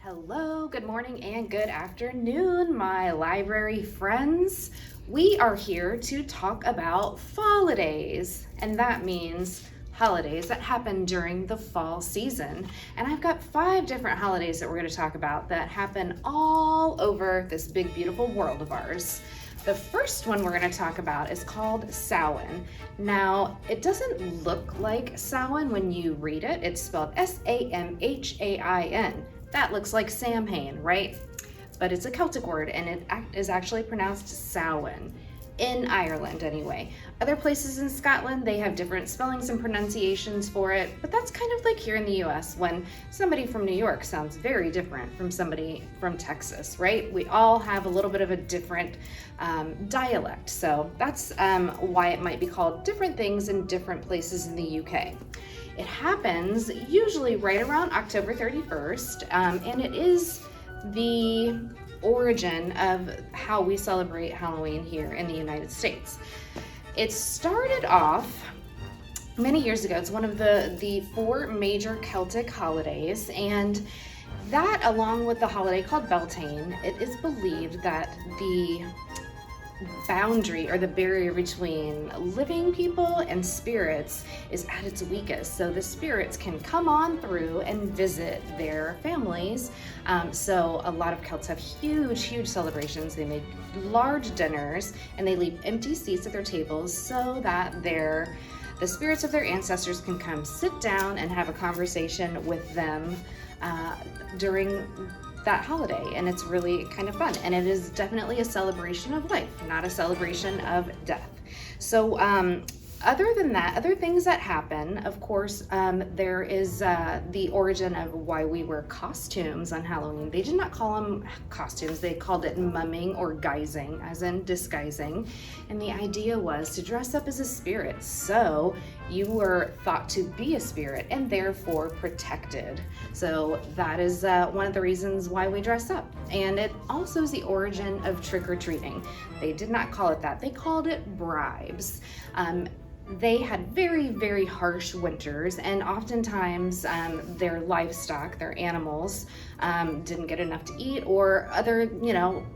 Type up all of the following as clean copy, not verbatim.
Hello, good morning, and good afternoon, my library friends. We are here to talk about Fallidays, and that means holidays that happen during the fall season. And I've got 5 different holidays that we're going to talk about that happen all over this big, beautiful world of ours. The first one we're going to talk about is called Salin. Now, it doesn't look like Samhain when you read it. It's spelled Samhain. That looks like Samhain, right? But it's a Celtic word, and it is actually pronounced Samhain, in Ireland anyway. Other places in Scotland, they have different spellings and pronunciations for it, but that's kind of like here in the US when somebody from New York sounds very different from somebody from Texas, right? We all have a little bit of a different dialect, so that's why it might be called different things in different places in the UK. It happens usually right around October 31st, and it is the origin of how we celebrate Halloween here in the United States. It started off many years ago. It's one of the 4 major Celtic holidays, and that, along with the holiday called Beltane, it is believed that the boundary or the barrier between living people and spirits is at its weakest, so the spirits can come on through and visit their families. So a lot of Celts have huge celebrations. They make large dinners and they leave empty seats at their tables so that the spirits of their ancestors can come sit down and have a conversation with them during that holiday, and it's really kind of fun, and it is definitely a celebration of life, not a celebration of death. So other than that, other things that happen, of course, there is the origin of why we wear costumes on Halloween. They did not call them costumes, they called it mumming or guising, as in disguising, and the idea was to dress up as a spirit, so you were thought to be a spirit and therefore protected. So that is one of the reasons why we dress up. And it also is the origin of trick-or-treating. They did not call it that, they called it bribes. They had very harsh winters, and oftentimes their livestock, their animals, didn't get enough to eat, or other,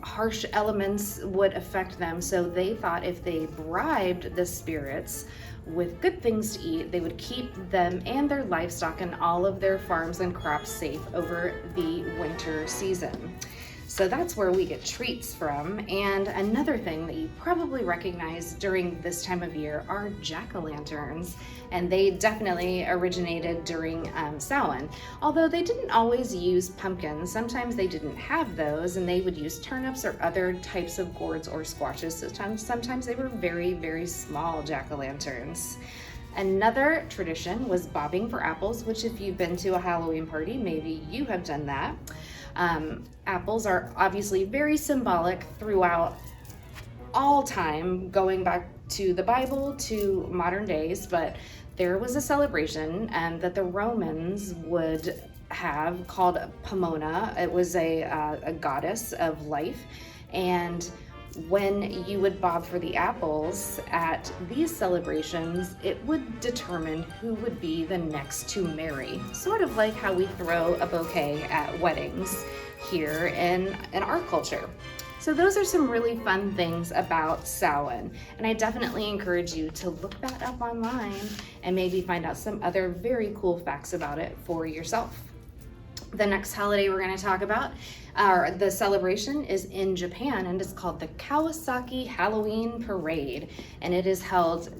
harsh elements would affect them. So they thought if they bribed the spirits with good things to eat, they would keep them and their livestock and all of their farms and crops safe over the winter season. So that's where we get treats from. And another thing that you probably recognize during this time of year are jack-o'-lanterns, and they definitely originated during Samhain. Although they didn't always use pumpkins, sometimes they didn't have those, and they would use turnips or other types of gourds or squashes. Sometimes they were very small jack-o'-lanterns. Another tradition was bobbing for apples, which if you've been to a Halloween party, maybe you have done that. Apples are obviously very symbolic throughout all time, going back to the Bible to modern days, but there was a celebration that the Romans would have called Pomona. It was a goddess of life, and when you would bob for the apples at these celebrations, it would determine who would be the next to marry. Sort of like how we throw a bouquet at weddings here in our culture. So those are some really fun things about Samhain, and I definitely encourage you to look that up online and maybe find out some other very cool facts about it for yourself. The next holiday we're going to talk about, the celebration, is in Japan, and it's called the Kawasaki Halloween Parade, and it is held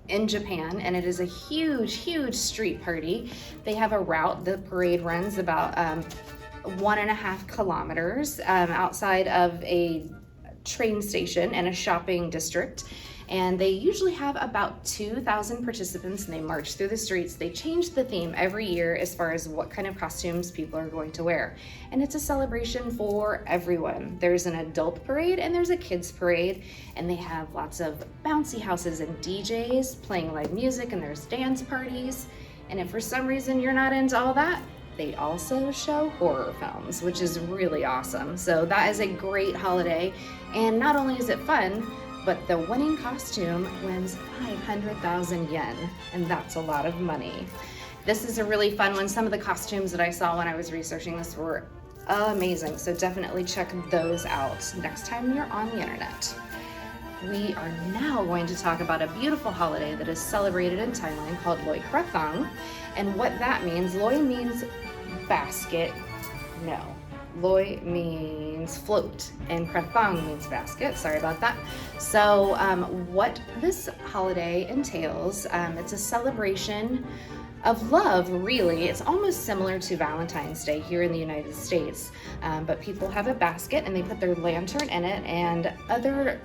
in Japan, and it is a huge street party. They have a route. The parade runs about 1.5 kilometers outside of a train station and a shopping district. And they usually have about 2,000 participants, and they march through the streets. They change the theme every year as far as what kind of costumes people are going to wear. And it's a celebration for everyone. There's an adult parade and there's a kids parade, and they have lots of bouncy houses and DJs playing live music, and there's dance parties. And if for some reason you're not into all that, they also show horror films, which is really awesome. So that is a great holiday, and not only is it fun, but the winning costume wins 500,000 yen, and that's a lot of money. This is a really fun one. Some of the costumes that I saw when I was researching this were amazing, so definitely check those out next time you're on the internet. We are now going to talk about a beautiful holiday that is celebrated in Thailand called Loi Krathong. And what that means, Loi means basket, no. Loi means float, and Krathong means basket. Sorry about that. So what this holiday entails, it's a celebration of love, really. It's almost similar to Valentine's Day here in the United States, but people have a basket and they put their lantern in it and other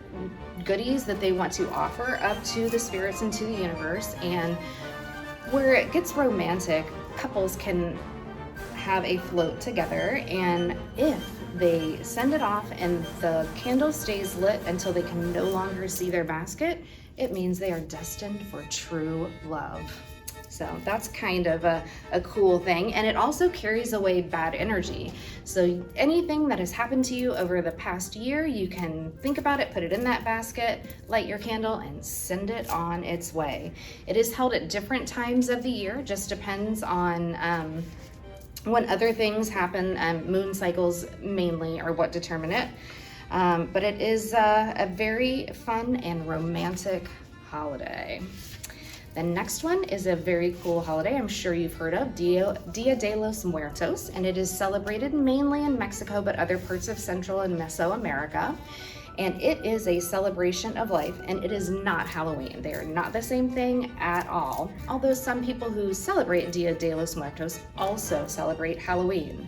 goodies that they want to offer up to the spirits and to the universe. And where it gets romantic, couples can have a float together, and if they send it off and the candle stays lit until they can no longer see their basket, it means they are destined for true love. So that's kind of a cool thing, and it also carries away bad energy. So anything that has happened to you over the past year, you can think about it, put it in that basket, light your candle, and send it on its way. It is held at different times of the year, just depends on when other things happen. Moon cycles mainly are what determine it, but it is a very fun and romantic holiday. The next one is a very cool holiday I'm sure you've heard of, Dia de los Muertos, and it is celebrated mainly in Mexico, but other parts of Central and Mesoamerica. And it is a celebration of life, and it is not Halloween. They are not the same thing at all, although some people who celebrate Dia de los Muertos also celebrate Halloween.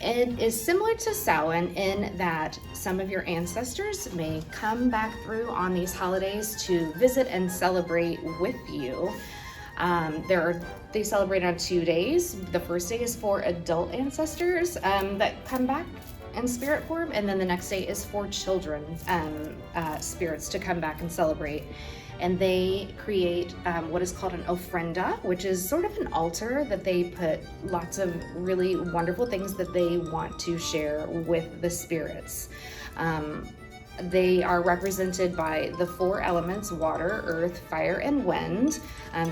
It is similar to Salin in that some of your ancestors may come back through on these holidays to visit and celebrate with you. They celebrate on 2 days. The first day is for adult ancestors that come back in spirit form, and then the next day is for children spirits to come back and celebrate. And they create what is called an ofrenda, which is sort of an altar that they put lots of really wonderful things that they want to share with the spirits. They are represented by the 4 elements: water, earth, fire, and wind.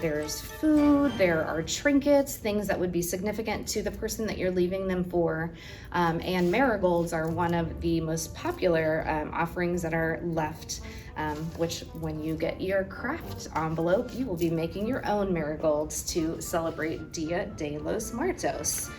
There's food, there are trinkets, things that would be significant to the person that you're leaving them for. And marigolds are one of the most popular offerings that are left, which when you get your craft envelope, you will be making your own marigolds to celebrate Dia de los Muertos.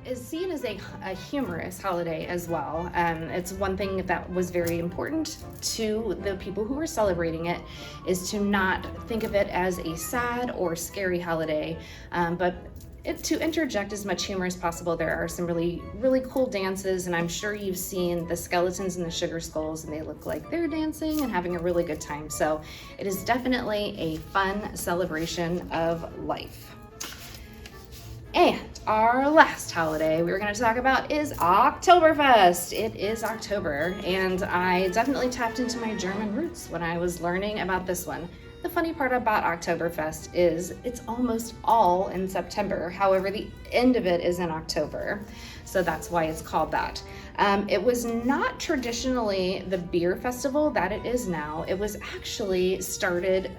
Is seen as a humorous holiday as well. It's one thing that was very important to the people who were celebrating it, is to not think of it as a sad or scary holiday, but to interject as much humor as possible. There are some really, really cool dances, and I'm sure you've seen the skeletons and the sugar skulls, and they look like they're dancing and having a really good time. So it is definitely a fun celebration of life. And our last holiday we're going to talk about is Oktoberfest. It is October, and I definitely tapped into my German roots when I was learning about this one. The funny part about Oktoberfest is it's almost all in September. However, the end of it is in October, so that's why it's called that. It was not traditionally the beer festival that it is now. It was actually started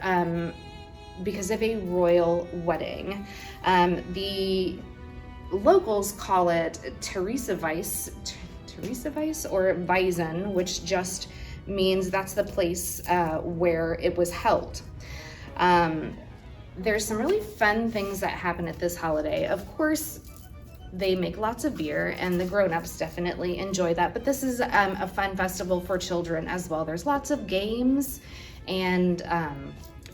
because of a royal wedding. The locals call it Teresa Weiss or Weisen, which just means that's the place where it was held. There's some really fun things that happen at this holiday. Of course, they make lots of beer, and the grown-ups definitely enjoy that, but this is a fun festival for children as well. There's lots of games and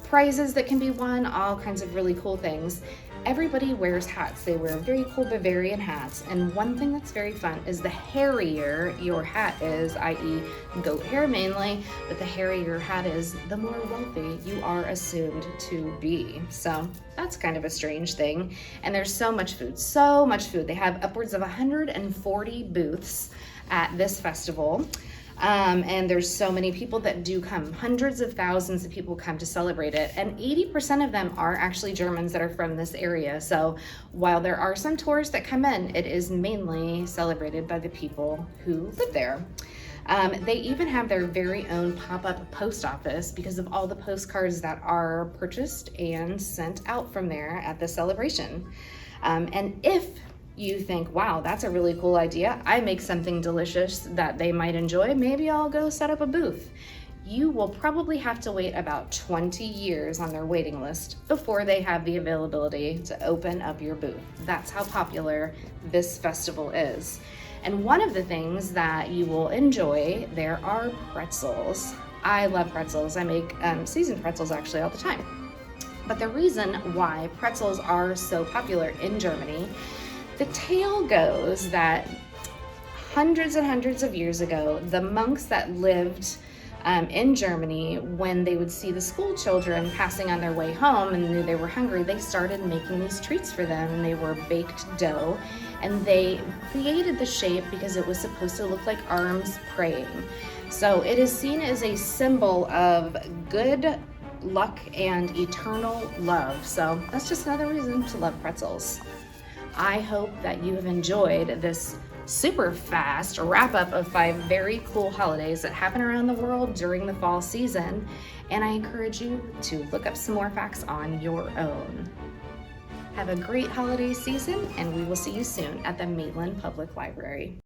prizes that can be won, all kinds of really cool things. Everybody wears hats. They wear very cool Bavarian hats, and one thing that's very fun is the hairier your hat is, i.e. goat hair mainly, but the hairier your hat is, the more wealthy you are assumed to be. So that's kind of a strange thing. And there's so much food. They have upwards of 140 booths at this festival. And there's so many people that do come. Hundreds of thousands of people come to celebrate it, and 80% of them are actually Germans that are from this area. So while there are some tourists that come in, it is mainly celebrated by the people who live there. They even have their very own pop-up post office because of all the postcards that are purchased and sent out from there at the celebration. And if you think, wow, that's a really cool idea, I make something delicious that they might enjoy, maybe I'll go set up a booth. You will probably have to wait about 20 years on their waiting list before they have the availability to open up your booth. That's how popular this festival is. And one of the things that you will enjoy, there are pretzels. I love pretzels. I make seasoned pretzels actually all the time. But the reason why pretzels are so popular in Germany, the tale goes that hundreds and hundreds of years ago, the monks that lived in Germany, when they would see the school children passing on their way home and knew they were hungry, they started making these treats for them, and they were baked dough, and they created the shape because it was supposed to look like arms praying. So it is seen as a symbol of good luck and eternal love. So that's just another reason to love pretzels. I hope that you have enjoyed this super fast wrap up of 5 very cool holidays that happen around the world during the fall season, and I encourage you to look up some more facts on your own. Have a great holiday season, and we will see you soon at the Maitland Public Library.